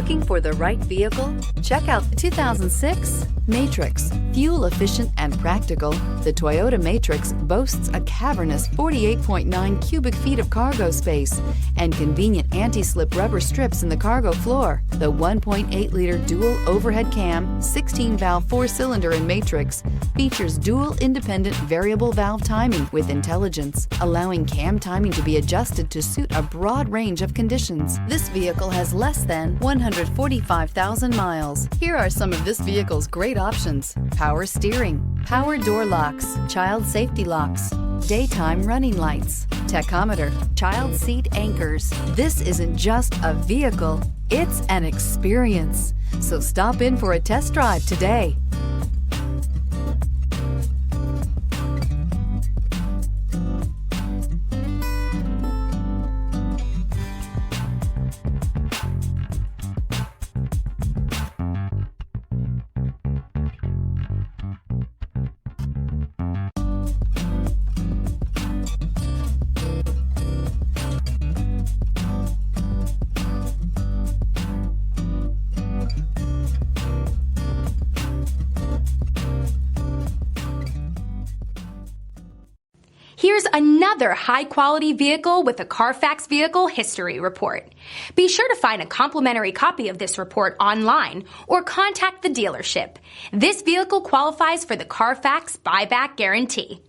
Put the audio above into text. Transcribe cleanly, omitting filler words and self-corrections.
Looking for the right vehicle? Check out the 2006 Matrix. Fuel efficient and practical, the Toyota Matrix boasts a cavernous 48.9 cubic feet of cargo space and convenient anti-slip rubber strips in the cargo floor. The 1.8-liter dual overhead cam, 16-valve 4-cylinder in Matrix features dual independent variable valve timing with intelligence, allowing cam timing to be adjusted to suit a broad range of conditions. This vehicle has less than 145,000 miles. Here are some of this vehicle's great options: power steering, power door locks, child safety locks, daytime running lights, tachometer, child seat anchors. This isn't just a vehicle, it's an experience. So stop in for a test drive today. Here's another high-quality vehicle with a Carfax Vehicle History Report. Be sure to find a complimentary copy of this report online or contact the dealership. This vehicle qualifies for the Carfax Buyback Guarantee.